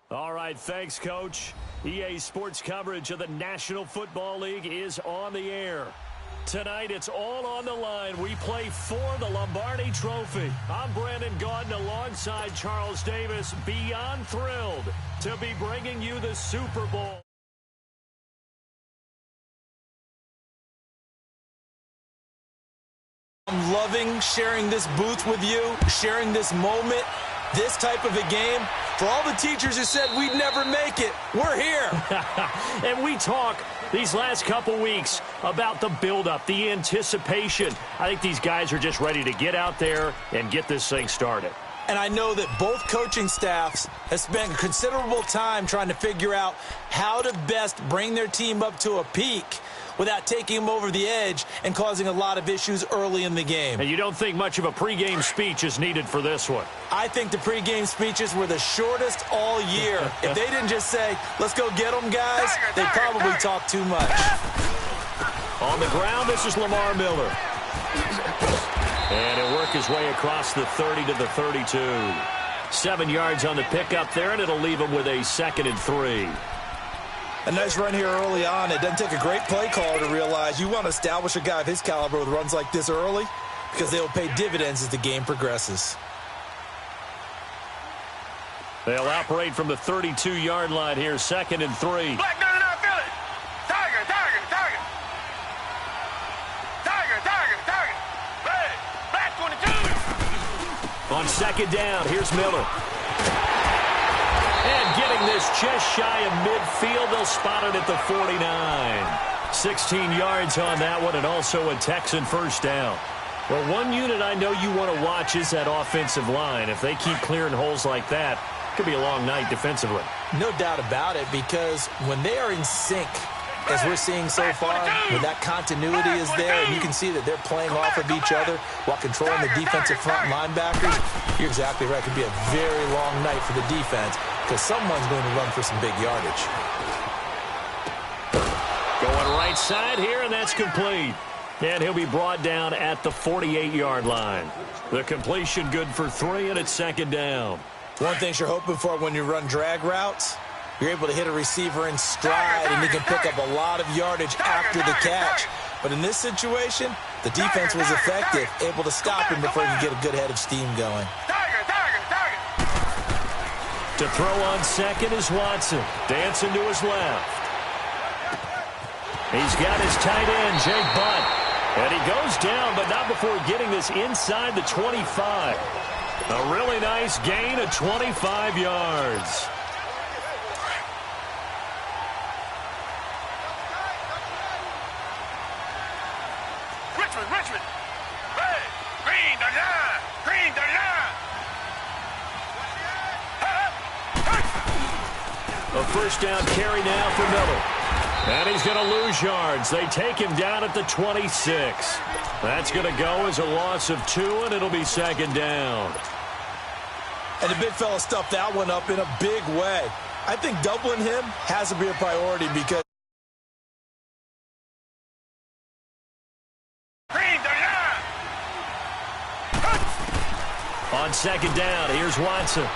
All right, thanks, Coach. EA Sports coverage of the National Football League is on the air. Tonight, it's all on the line. We play for the Lombardi Trophy. I'm Brandon Gaudin alongside Charles Davis. Beyond thrilled to be bringing you the Super Bowl. I'm loving sharing this booth with you, sharing this moment, this type of a game. For all the teachers who said we'd never make it, we're here. And we talk these last couple weeks about the buildup, the anticipation. I think these guys are just ready to get out there and get this thing started. And I know that both coaching staffs have spent considerable time trying to figure out how to best bring their team up to a peak without taking them over the edge and causing a lot of issues early in the game. And you don't think much of a pregame speech is needed for this one? I think the pregame speeches were the shortest all year. If they didn't just say, let's go get them, guys, they probably talked too much. On the ground, this is Lamar Miller. And he'll work his way across the 30 to the 32. 7 yards on the pickup there, and it'll leave him with a 2nd and 3. A nice run here early on. It doesn't take a great play caller to realize you want to establish a guy of his caliber with runs like this early because they will pay dividends as the game progresses. They'll operate from the 32-yard line here, 2nd and 3. Black 99 Philly. Tiger, tiger, tiger. Tiger, tiger, tiger. Red, black 22. On 2nd down, here's Miller. And getting this just shy of midfield, they'll spot it at the 49. 16 yards on that one, and also a Texan first down. Well, one unit I know you want to watch is that offensive line. If they keep clearing holes like that, it could be a long night defensively. No doubt about it, because when they are in sync, as we're seeing so far, when that continuity is there, and you can see that they're playing off of each other while controlling the defensive front linebackers, you're exactly right. It could be a very long night for the defense because someone's going to run for some big yardage. Going right side here, and that's complete. And he'll be brought down at the 48-yard line. The completion good for 3, and it's 2nd down. One thing you're hoping for when you run drag routes, you're able to hit a receiver in stride, and he can pick up a lot of yardage after the catch. But in this situation, the defense was effective, able to stop him before he could get a good head of steam going. To throw on 2nd is Watson. Dancing to his left. He's got his tight end, Jake Butt. And he goes down, but not before getting this inside the 25. A really nice gain of 25 yards. Richmond. Red, green, 39. Green, 39. A first down carry now for Miller. And he's going to lose yards. They take him down at the 26. That's going to go as a loss of 2, and it'll be 2nd down. And the big fella stuffed that one up in a big way. I think doubling him has to be a priority because on 2nd down, here's Watson.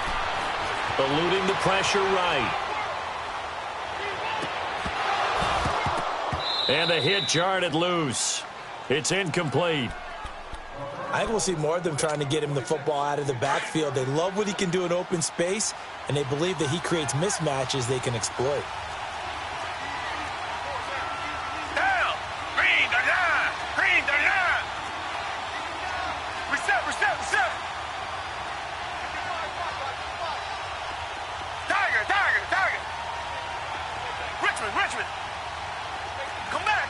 Eluding the pressure right. And the hit jarred it loose. It's incomplete. I think we'll see more of them trying to get him the football out of the backfield. They love what he can do in open space, and they believe that he creates mismatches they can exploit. Down. Green, 39. Green, 39. Reset. Tiger. Richmond. Come back.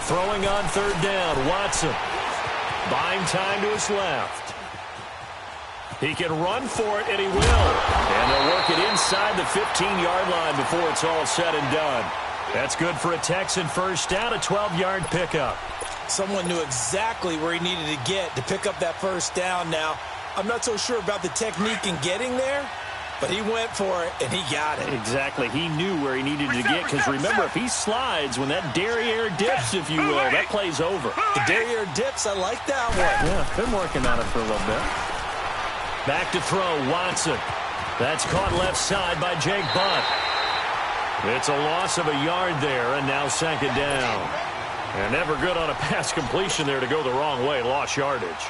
Throwing on 3rd down, Watson. Buying time to his left. He can run for it, and he will. And they'll work it inside the 15-yard line before it's all said and done. That's good for a Texan first down, a 12-yard pickup. Someone knew exactly where he needed to get to pick up that first down. Now, I'm not so sure about the technique in getting there, but he went for it, and he got it. Exactly. He knew where he needed to get, because remember, if he slides, when that derriere dips, if you will, that play's over. The derriere dips, I like that one. Yeah, been working on it for a little bit. Back to throw, Watson. That's caught left side by Jake Butt. It's a loss of a yard there, and now second down. And never good on a pass completion there to go the wrong way. Lost yardage.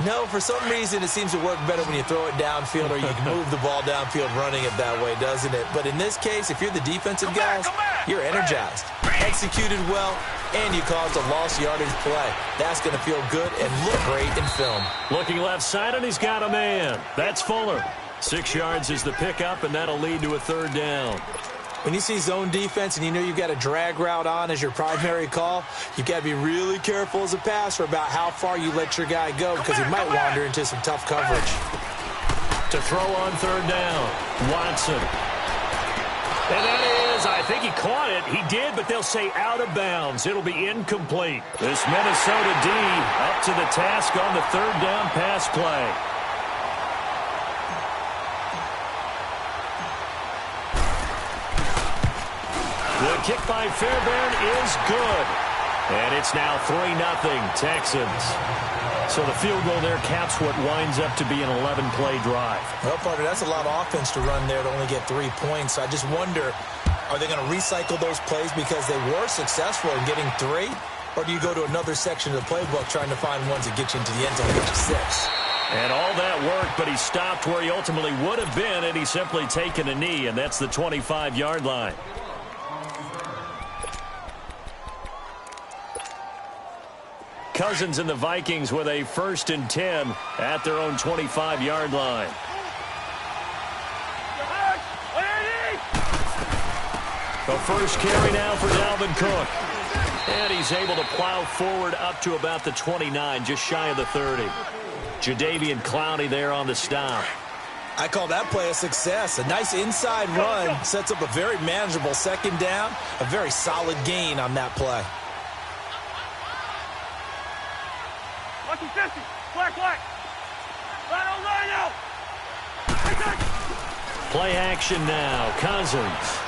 No, for some reason it seems to work better when you throw it downfield or you can move the ball downfield running it that way, doesn't it? But in this case, if you're the defensive guys, you're energized, executed well, and you caused a lost yardage play. That's going to feel good and look great in film. Looking left side, and he's got a man. That's Fuller. 6 yards is the pickup, and that'll lead to a third down. When you see zone defense and you know you've got a drag route on as your primary call, you've got to be really careful as a passer about how far you let your guy go because he might wander into some tough coverage. To throw on third down, Watson. And that is, I think he caught it. He did, but they'll say out of bounds. It'll be incomplete. This Minnesota D up to the task on the third down pass play. The kick by Fairbairn is good. And it's now 3-0 Texans. So the field goal there caps what winds up to be an 11-play drive. Well, partner, that's a lot of offense to run there to only get 3 points. I just wonder, are they going to recycle those plays because they were successful in getting 3? Or do you go to another section of the playbook trying to find ones that get you into the end zone and get you 6? And all that worked, but he stopped where he ultimately would have been, and he's simply taken a knee, and that's the 25-yard line. Cousins and the Vikings with a 1st and 10 at their own 25-yard line. The first carry now for Dalvin Cook. And he's able to plow forward up to about the 29, just shy of the 30. Jadeveon Clowney there on the stop. I call that play a success. A nice inside run sets up a very manageable second down. A very solid gain on that play. Play action now. Cousins.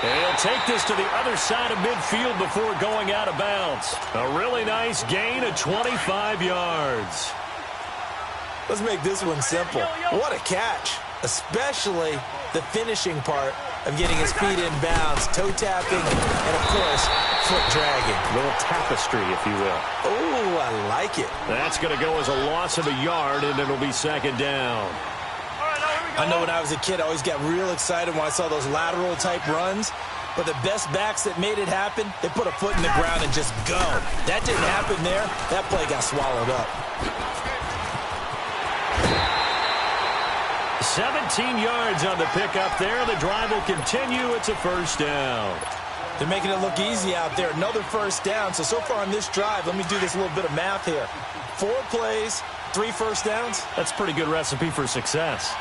And he'll take this to the other side of midfield before going out of bounds. A really nice gain of 25 yards. Let's make this one simple. What a catch, especially the finishing part of getting his feet in bounds, toe tapping, and, of course, foot dragging. A little tapestry, if you will. Oh, I like it. That's going to go as a loss of a yard, and it'll be second down. I know when I was a kid, I always got real excited when I saw those lateral-type runs. But the best backs that made it happen, they put a foot in the ground and just go. That didn't happen there. That play got swallowed up. 17 yards on the pickup there. The drive will continue. It's a first down. They're making it look easy out there. Another first down. So far on this drive, let me do this little bit of math here. 4 plays, 3 first downs. That's a pretty good recipe for success.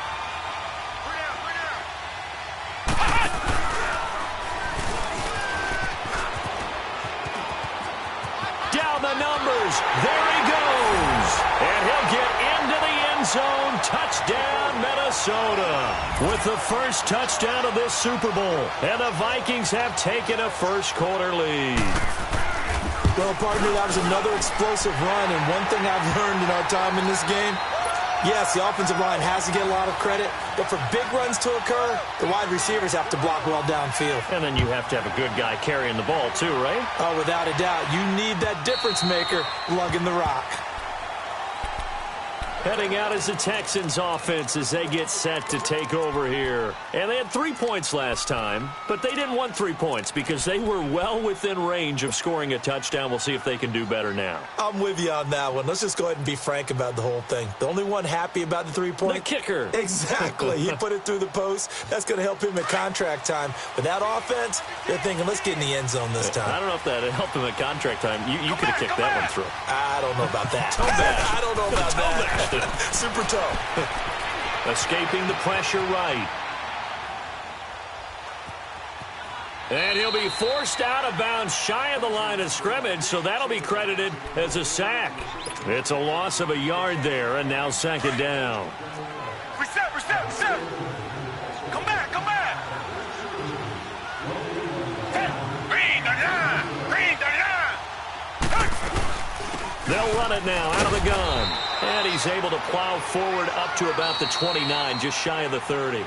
Down the numbers. There he goes. And he'll get into the end zone. Touchdown, Minnesota. With the first touchdown of this Super Bowl. And the Vikings have taken a first-quarter lead. Well, partner, that was another explosive run. And one thing I've learned in our time in this game, yes, the offensive line has to get a lot of credit. But for big runs to occur, the wide receivers have to block well downfield. And then you have to have a good guy carrying the ball, too, right? Oh, without a doubt. You need that difference maker lugging the rock. Heading out as the Texans offense as they get set to take over here. And they had 3 points last time, but they didn't want 3 points because they were well within range of scoring a touchdown. We'll see if they can do better now. I'm with you on that one. Let's just go ahead and be frank about the whole thing. The only one happy about the 3-point? The kicker. Exactly. He put it through the post. That's going to help him at contract time. But that offense, they're thinking, let's get in the end zone this time. I don't know if that helped him at contract time. You could have kicked that one through. I don't know about that. Toe bash. I don't know about that. Super toe. Escaping the pressure right. And he'll be forced out of bounds shy of the line of scrimmage, so that'll be credited as a sack. It's a loss of a yard there, and now second down. Reset. Come back. Green the line. They'll run it now out of the gun. And he's able to plow forward up to about the 29, just shy of the 30.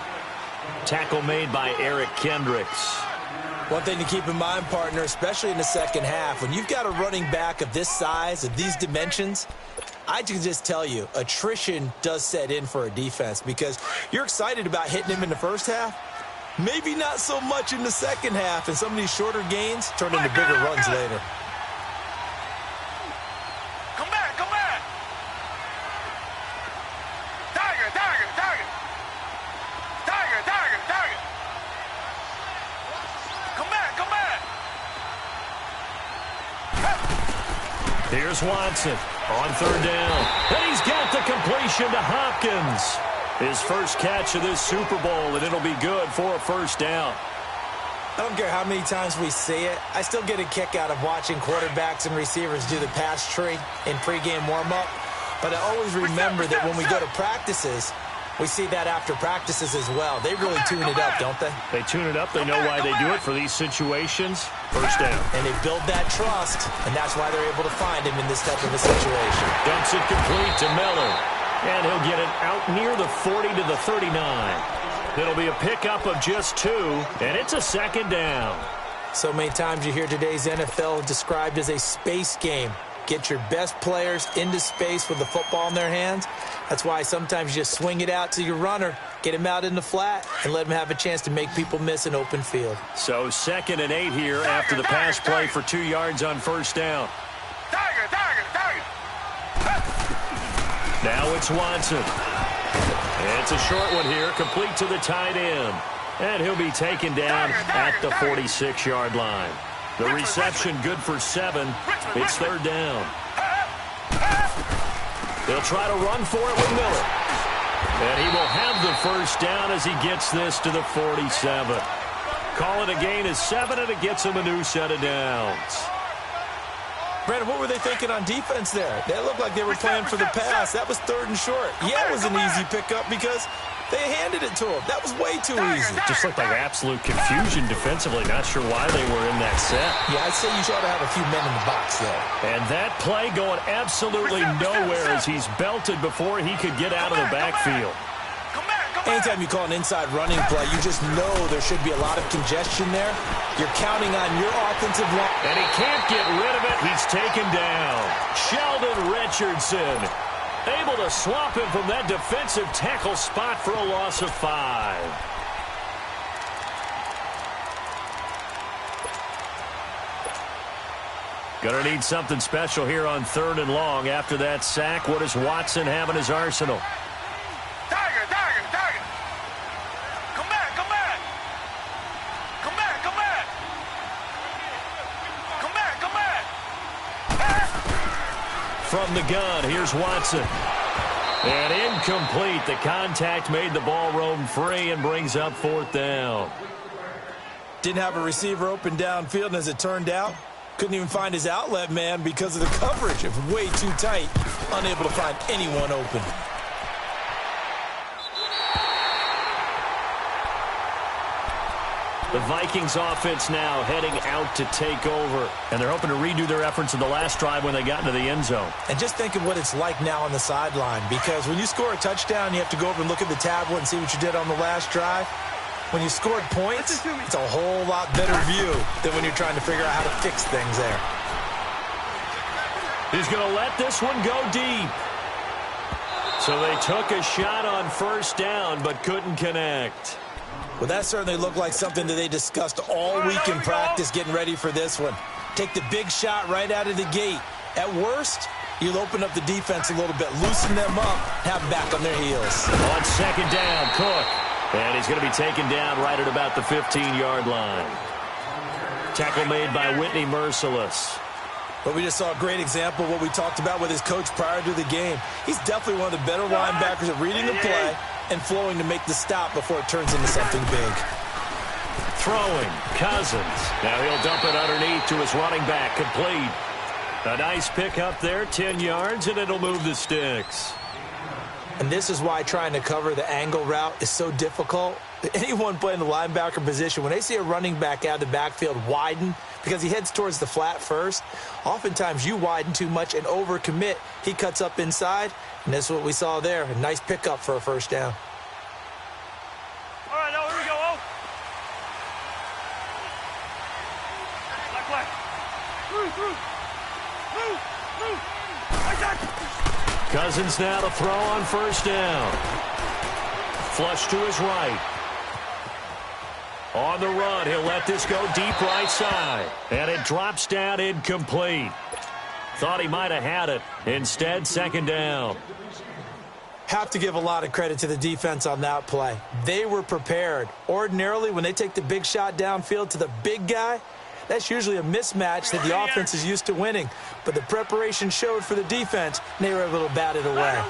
Tackle made by Eric Kendricks. One thing to keep in mind, partner, especially in the second half, when you've got a running back of this size, of these dimensions, I can just tell you, attrition does set in for a defense because you're excited about hitting him in the first half. Maybe not so much in the second half, and some of these shorter gains turn into bigger runs later. Come back, come back. Tiger, tiger, tiger. Tiger, tiger, tiger. Come back, come back. Here's Watson on third down. And he's got the completion to Hopkins. His first catch of this Super Bowl, and it'll be good for a first down. I don't care how many times we see it. I still get a kick out of watching quarterbacks and receivers do the pass tree in pregame warm-up. But I always remember that when we go to practices, we see that after practices as well. They really tune it up, don't they? They tune it up. They know why they do it for these situations. First down. And they build that trust, and that's why they're able to find him in this type of a situation. Dumps it complete to Miller. And he'll get it out near the 40 to the 39. It'll be a pickup of just 2, and it's a second down. So many times you hear today's NFL described as a space game. Get your best players into space with the football in their hands. That's why sometimes you just swing it out to your runner, get him out in the flat, and let him have a chance to make people miss an open field. So 2nd and 8 here after the pass play for 2 yards on first down. Tiger, tiger, tiger. Now it's Watson. It's a short one here, complete to the tight end. And he'll be taken down at the 46-yard line. The reception good for 7. It's third down. They'll try to run for it with Miller. And he will have the first down as he gets this to the 47. Call it a gain of 7, and it gets him a new set of downs. Brandon, what were they thinking on defense there? They looked like they were playing for the pass. That was 3rd and short. Yeah, it was an easy pickup because they handed it to him. That was way too easy. Just looked like absolute confusion defensively. Not sure why they were in that set. Yeah, I'd say you ought to have a few men in the box there. And that play going absolutely nowhere as he's belted before he could get out of the backfield. Anytime you call an inside running play, you just know there should be a lot of congestion there. You're counting on your offensive line. And he can't get rid of it. He's taken down. Sheldon Richardson able to swap him from that defensive tackle spot for a loss of 5. Gonna need something special here on 3rd and long. After that sack, what does Watson have in his arsenal? Tiger, tiger, tiger. Come back, come back. Come back, come back. Come back, come back. From the gun, here's Watson. And incomplete. The contact made the ball roam free and brings up 4th down. Didn't have a receiver open downfield, and as it turned out, couldn't even find his outlet man because of the coverage. It was way too tight. Unable to find anyone open. The Vikings offense now heading out to take over. And they're hoping to redo their efforts in the last drive when they got into the end zone. And just think of what it's like now on the sideline. Because when you score a touchdown, you have to go over and look at the tablet and see what you did on the last drive. When you scored points, it's a whole lot better view than when you're trying to figure out how to fix things there. He's going to let this one go deep. So they took a shot on first down but couldn't connect. Well, that certainly looked like something that they discussed all week in practice getting ready for this one. Take the big shot right out of the gate. At worst, you'll open up the defense a little bit, loosen them up, have them back on their heels. On second down, Cook. And he's going to be taken down right at about the 15-yard line. Tackle made by Whitney Merciless. But we just saw a great example of what we talked about with his coach prior to the game. He's definitely one of the better linebackers at reading the play and flowing to make the stop before it turns into something big. Throwing, Cousins. Now he'll dump it underneath to his running back, complete. A nice pick up there, 10 yards, and it'll move the sticks. And this is why trying to cover the angle route is so difficult. Anyone playing the linebacker position, when they see a running back out of the backfield widen because he heads towards the flat first, oftentimes you widen too much and overcommit. He cuts up inside, and that's what we saw there. A nice pickup for a first down. All right, now here we go. Oh. Black. Move. Cousins now to throw on first down. Flush to his right. On the run, he'll let this go deep right side. And it drops down incomplete. Thought he might have had it. Instead, second down. Have to give a lot of credit to the defense on that play. They were prepared. Ordinarily, when they take the big shot downfield to the big guy, that's usually a mismatch that the offense is used to winning. But the preparation showed for the defense, and they were able to bat it away.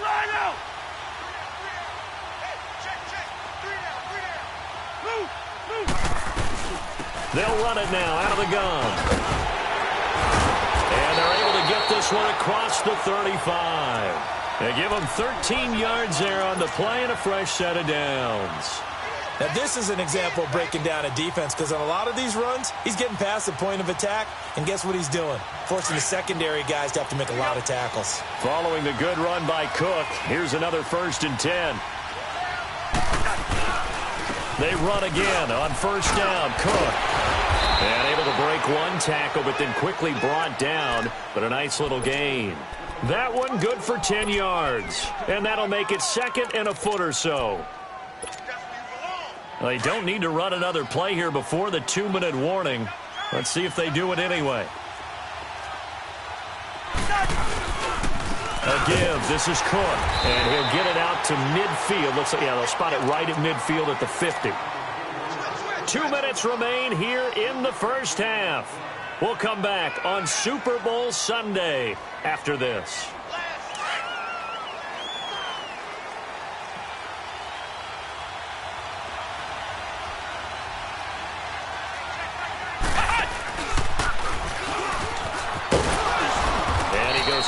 They'll run it now out of the gun. And they're able to get this one across the 35. They give them 13 yards there on the play and a fresh set of downs. Now, this is an example of breaking down a defense because on a lot of these runs, he's getting past the point of attack, and guess what he's doing? Forcing the secondary guys to have to make a lot of tackles. Following the good run by Cook, here's another 1st and 10. They run again on first down. Cook. And able to break one tackle, but then quickly brought down. But a nice little gain. That one good for 10 yards. And that'll make it 2nd and a foot or so. They don't need to run another play here before the 2-minute warning. Let's see if they do it anyway. A give. This is Cook. And he'll get it out to midfield. Looks like, yeah, they'll spot it right at midfield at the 50. 2 minutes remain here in the first half. We'll come back on Super Bowl Sunday after this.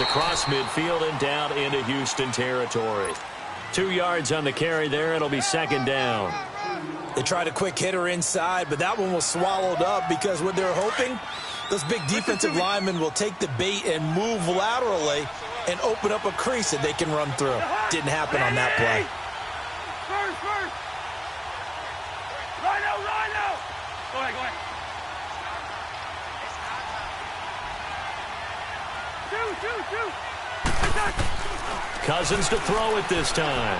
Across midfield and down into Houston territory. 2 yards on the carry there. It'll be 2nd down. They tried a quick hitter inside, but that one was swallowed up because what they're hoping, those big defensive linemen will take the bait and move laterally and open up a crease that they can run through. Didn't happen on that play. First. Rhino. Go ahead. Two. Cousins to throw it this time.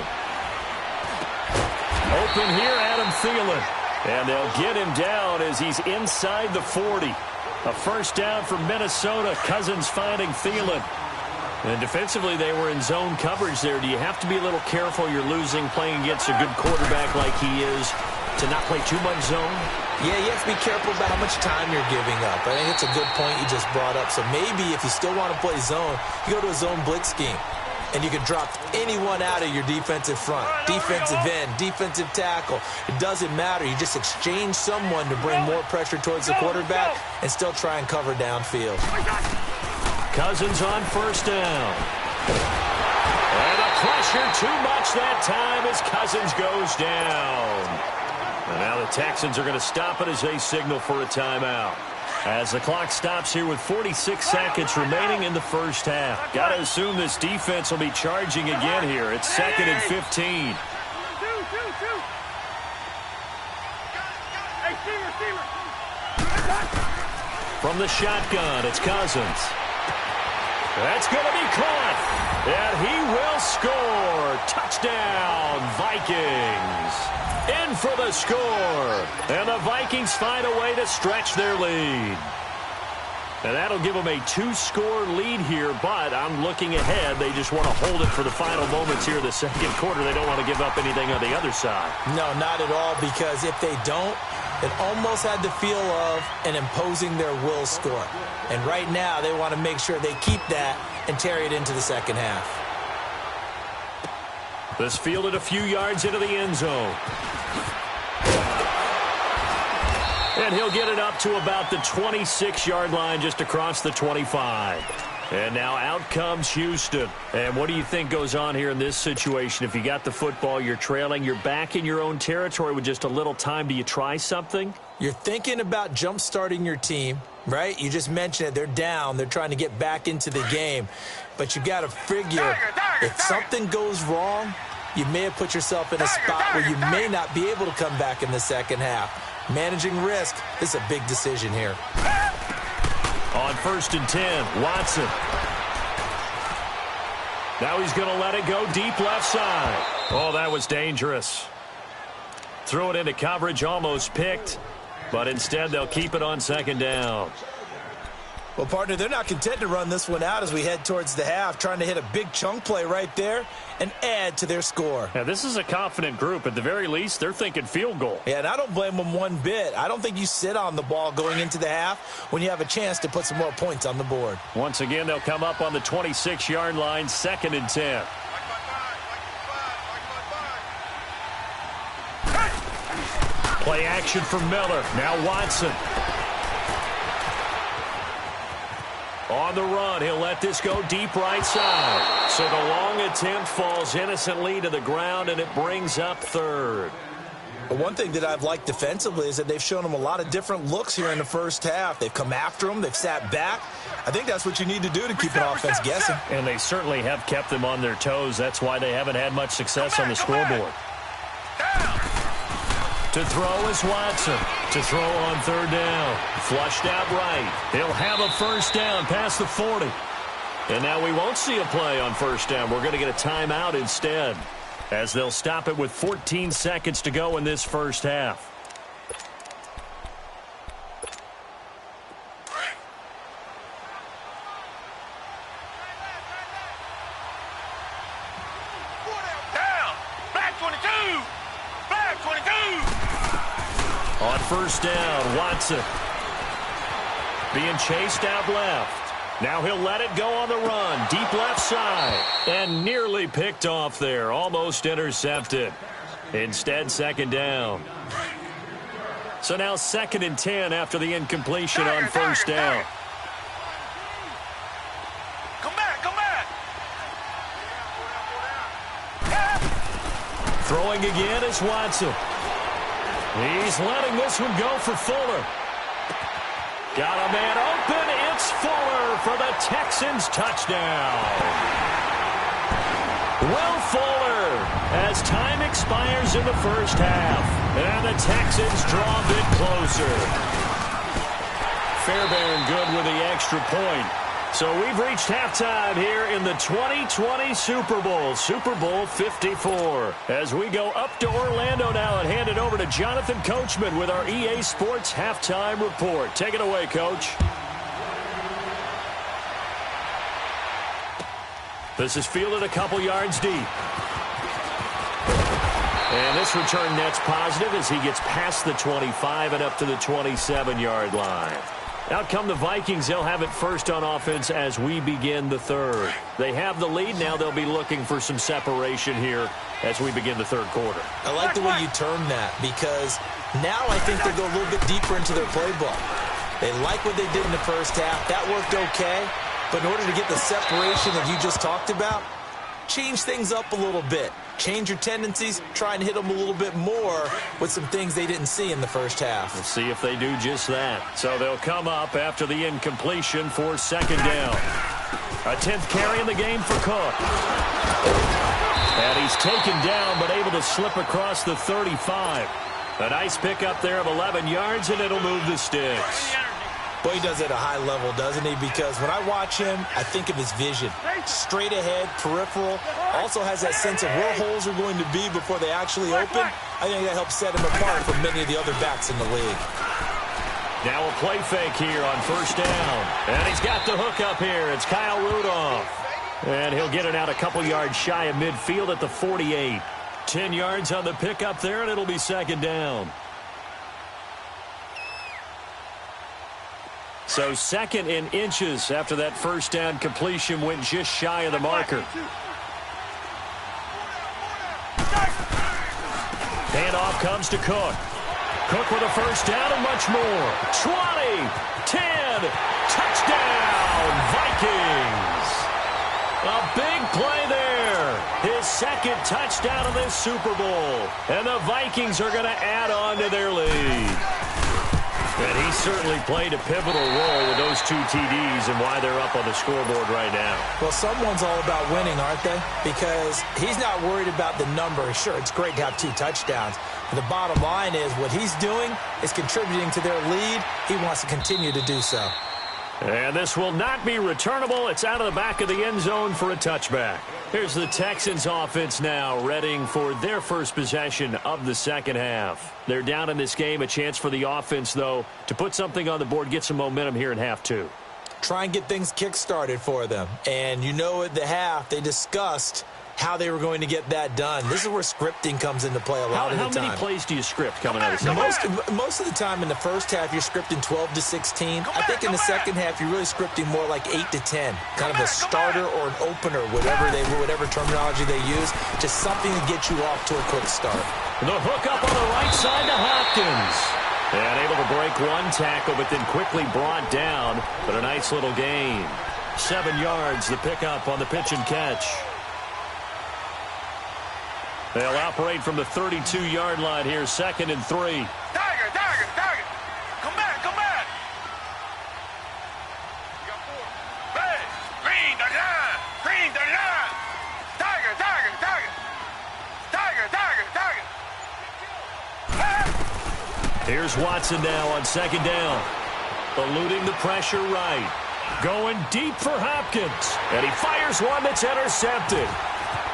Open here, Adam Thielen. And they'll get him down as he's inside the 40. A first down for Minnesota. Cousins finding Thielen. And defensively, they were in zone coverage there. Do you have to be a little careful? You're losing playing against a good quarterback like he is to not play too much zone? Yeah, you have to be careful about how much time you're giving up. I think it's a good point you just brought up. So maybe if you still want to play zone, you go to a zone blitz scheme. And you can drop anyone out of your defensive front. Defensive end, defensive tackle. It doesn't matter. You just exchange someone to bring more pressure towards the quarterback and still try and cover downfield. Cousins on first down. And the pressure too much that time as Cousins goes down. And now the Texans are going to stop it as they signal for a timeout. As the clock stops here with 46 seconds remaining in the first half. Got to assume this defense will be charging again here. It's 2nd and 15. Hey, Steamer. From the shotgun, it's Cousins. That's going to be caught. And he will score. Touchdown, Vikings. In for the score. And the Vikings find a way to stretch their lead. And that'll give them a 2-score lead here, but I'm looking ahead. They just want to hold it for the final moments here in the second quarter. They don't want to give up anything on the other side. No, not at all, because if they don't, it almost had the feel of an imposing their will score. And right now, they want to make sure they keep that and carry it into the second half. This fielded a few yards into the end zone. And he'll get it up to about the 26-yard line just across the 25. And now out comes Houston. And what do you think goes on here in this situation? If you got the football, you're trailing, you're back in your own territory with just a little time. Do you try something? You're thinking about jump-starting your team, right? You just mentioned it. They're down. They're trying to get back into the game. But you got to figure if something goes wrong, you may have put yourself in a spot where you may not be able to come back in the second half. Managing risk is a big decision here. On 1st and 10, Watson. Now he's going to let it go deep left side. Oh, that was dangerous. Threw it into coverage, almost picked, but instead they'll keep it on 2nd down. Well, partner, they're not content to run this one out as we head towards the half, trying to hit a big chunk play right there and add to their score. Yeah, this is a confident group. At the very least, they're thinking field goal. Yeah, and I don't blame them one bit. I don't think you sit on the ball going into the half when you have a chance to put some more points on the board. Once again, they'll come up on the 26-yard line, 2nd and 10. Play action for Miller. Now Watson. On the run, he'll let this go deep right side. So the long attempt falls innocently to the ground, and it brings up 3rd. But one thing that I've liked defensively is that they've shown them a lot of different looks here in the first half. They've come after them. They've sat back. I think that's what you need to do to keep an offense guessing. And they certainly have kept them on their toes. That's why they haven't had much success on the scoreboard. To throw is Watson. To throw on 3rd down. Flushed out right. He'll have a 1st down past the 40. And now we won't see a play on 1st down. We're going to get a timeout instead, as they'll stop it with 14 seconds to go in this first half. Down. Black 22. Black 22. On 1st down, Watson being chased out left. Now he'll let it go on the run, deep left side, and nearly picked off there, almost intercepted. Instead, 2nd down. So now 2nd and 10 after the incompletion on 1st down. Come back, come back. Throwing again is Watson. He's letting this one go for Fuller. Got a man open. It's Fuller for the Texans touchdown. Will Fuller as time expires in the first half. And the Texans draw a bit closer. Fairbairn good with the extra point. So we've reached halftime here in the 2020 Super Bowl, Super Bowl 54. As we go up to Orlando now and hand it over to Jonathan Coachman with our EA Sports Halftime Report. Take it away, Coach. This is fielded a couple yards deep. And this return net's positive as he gets past the 25 and up to the 27-yard line. Out come the Vikings. They'll have it first on offense as we begin the 3rd. They have the lead. Now they'll be looking for some separation here as we begin the 3rd quarter. I like the way you term that because now I think they'll go a little bit deeper into their playbook. They like what they did in the first half. That worked okay. But in order to get the separation that you just talked about, change things up a little bit. Change your tendencies, try and hit them a little bit more with some things they didn't see in the first half. Let's see if they do just that. So they'll come up after the incompletion for 2nd down. A 10th carry in the game for Cook. And he's taken down but able to slip across the 35. A nice pickup there of 11 yards, and it'll move the sticks. Boy, he does it at a high level, doesn't he? Because when I watch him, I think of his vision. Straight ahead, peripheral. Also has that sense of where holes are going to be before they actually open. I think that helps set him apart from many of the other backs in the league. Now a play fake here on 1st down. And he's got the hook up here. It's Kyle Rudolph. And he'll get it out a couple yards shy of midfield at the 48. 10 yards on the pickup there, and it'll be 2nd down. So 2nd in inches after that 1st down completion went just shy of the marker. Handoff comes to Cook. Cook with a first down and much more. 20, 10, touchdown, Vikings. A big play there. His second touchdown of this Super Bowl. And the Vikings are going to add on to their lead. And he certainly played a pivotal role with those 2 TDs and why they're up on the scoreboard right now. Well, someone's all about winning, aren't they? Because he's not worried about the number. Sure, it's great to have 2 touchdowns. But the bottom line is what he's doing is contributing to their lead. He wants to continue to do so. And this will not be returnable. It's out of the back of the end zone for a touchback. Here's the Texans offense now, readying for their first possession of the second half. They're down in this game. A chance for the offense, though, to put something on the board, get some momentum here in half 2. Try and get things kick-started for them. And you know at the half, they discussed how they were going to get that done. This is where scripting comes into play a lot of the time. How many plays do you script coming out of the second half? Most of the time in the first half, you're scripting 12 to 16. I think in the second half, you're really scripting more like 8 to 10. Kind of a starter or an opener, whatever terminology they use. Just something to get you off to a quick start. The hook up on the right side to Hopkins. And able to break one tackle, but then quickly brought down. But a nice little gain. 7 yards, the pickup on the pitch and catch. They'll operate from the 32-yard line here, 2nd and 3. Tiger. Come back. Hey, green the line. Tiger. Here's Watson now on 2nd down. Eluding the pressure right. Going deep for Hopkins. And he fires one that's intercepted.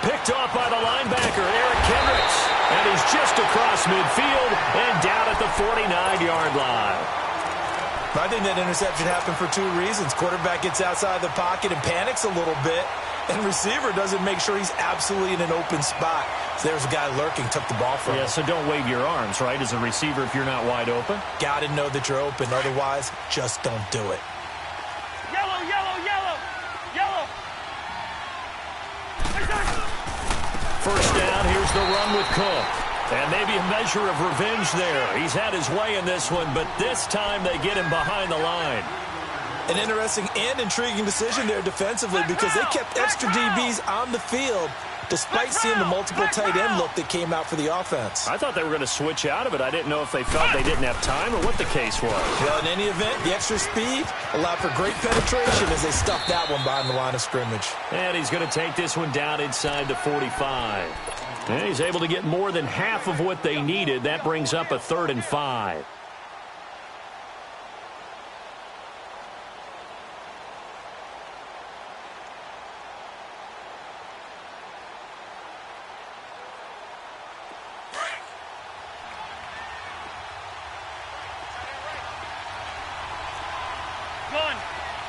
Picked off by the linebacker, Eric Kendricks. And he's just across midfield and down at the 49-yard line. I think that interception happened for 2 reasons. Quarterback gets outside the pocket and panics a little bit. And receiver doesn't make sure he's absolutely in an open spot. So there's a guy lurking, took the ball from him. Yeah, so don't wave your arms, right, as a receiver if you're not wide open. Got to know that you're open. Otherwise, just don't do it. Yellow. First down, here's the run with Cook. And maybe a measure of revenge there. He's had his way in this one, but this time they get him behind the line. An interesting and intriguing decision there defensively because they kept extra DBs on the field despite seeing the multiple tight end look that came out for the offense. I thought they were going to switch out of it. I didn't know if they felt they didn't have time or what the case was. Well, in any event, the extra speed allowed for great penetration as they stuffed that one behind the line of scrimmage. And he's going to take this one down inside the 45. And he's able to get more than half of what they needed. That brings up a 3rd and 5.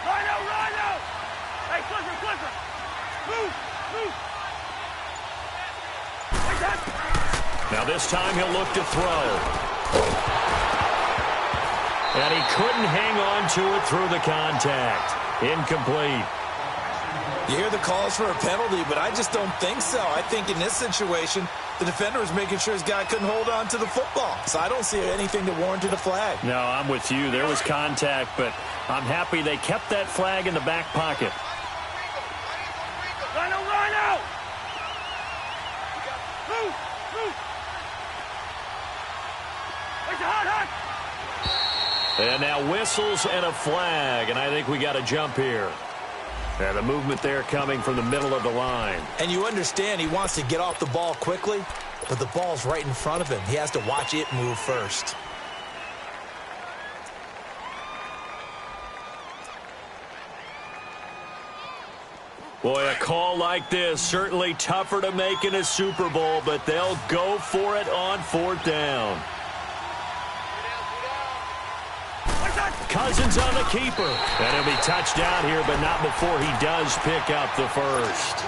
Rhino! Hey, Clifford! Move! Now this time he'll look to throw. And he couldn't hang on to it through the contact. Incomplete. You hear the calls for a penalty, but I just don't think so. I think in this situation, the defender was making sure his guy couldn't hold on to the football. So I don't see anything that warranted a flag. No, I'm with you. There was contact, but I'm happy they kept that flag in the back pocket. Rhino! Move! Where's the hot? And now whistles and a flag, and I think we got a jump here. And the movement there coming from the middle of the line. And you understand he wants to get off the ball quickly, but the ball's right in front of him. He has to watch it move first. Boy, a call like this, certainly tougher to make in a Super Bowl, but they'll go for it on 4th down. Cousins on the keeper. And he'll be touched down here, but not before he does pick up the first.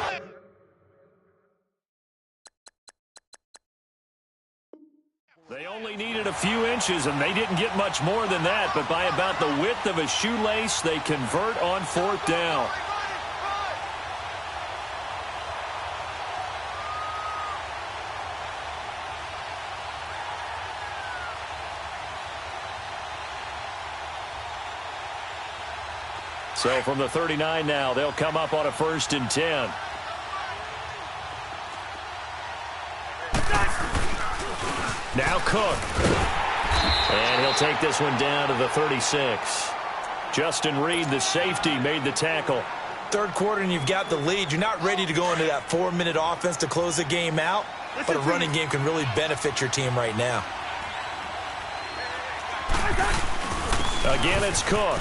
They only needed a few inches, and they didn't get much more than that, but by about the width of a shoelace, they convert on 4th down. So from the 39 now, they'll come up on a 1st and 10. Now Cook. And he'll take this one down to the 36. Justin Reed, the safety, made the tackle. Third quarter and you've got the lead. You're not ready to go into that 4-minute offense to close the game out, but a running game can really benefit your team right now. Again, it's Cook.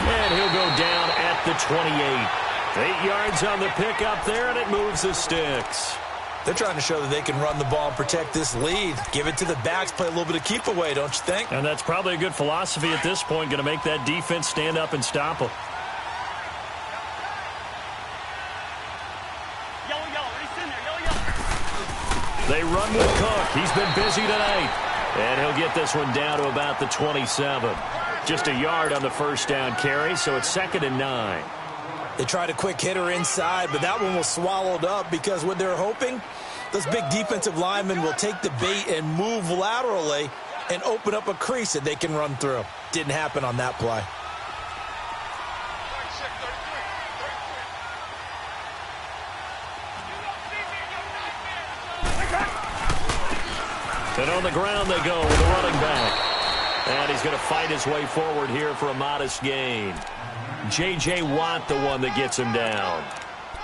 And he'll go down at the 28. 8 yards on the pickup there, and it moves the sticks. They're trying to show that they can run the ball and protect this lead. Give it to the backs, play a little bit of keep away, don't you think? And that's probably a good philosophy at this point, going to make that defense stand up and stop them. They run with Cook. He's been busy tonight. And he'll get this one down to about the 27. Just a yard on the first down carry, so it's 2nd and 9. They tried a quick hitter inside, but that one was swallowed up because what they're hoping, those big defensive linemen will take the bait and move laterally and open up a crease that they can run through. Didn't happen on that play. And on the ground they go with a running back. And he's going to fight his way forward here for a modest gain. J.J. Watt, the one that gets him down.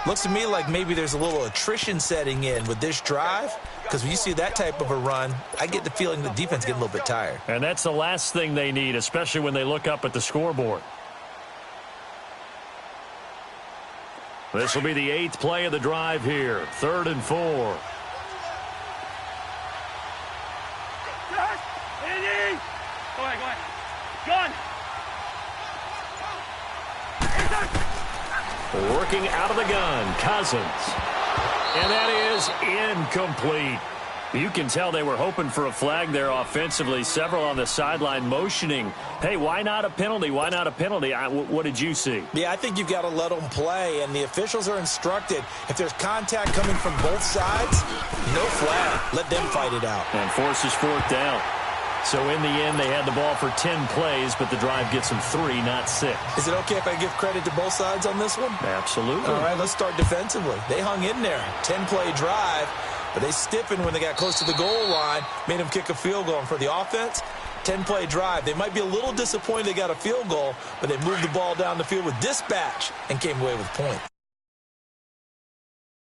Looks to me like maybe there's a little attrition setting in with this drive, because when you see that type of a run, I get the feeling the defense getting a little bit tired. And that's the last thing they need, especially when they look up at the scoreboard. This will be the 8th play of the drive here. 3rd and 4. Go ahead. Gun. Working out of the gun, Cousins. And that is incomplete. You can tell they were hoping for a flag there offensively. Several on the sideline motioning. Hey, why not a penalty? Why not a penalty? What did you see? Yeah, I think you've got to let them play, and the officials are instructed. If there's contact coming from both sides, no flag. Let them fight it out. And forces 4th down. So in the end, they had the ball for 10 plays, but the drive gets them 3, not 6. Is it okay if I give credit to both sides on this one? Absolutely. All right, let's start defensively. They hung in there. 10-play drive, but they stiffened when they got close to the goal line, made them kick a field goal. And for the offense, 10-play drive. They might be a little disappointed they got a field goal, but they moved the ball down the field with dispatch and came away with points.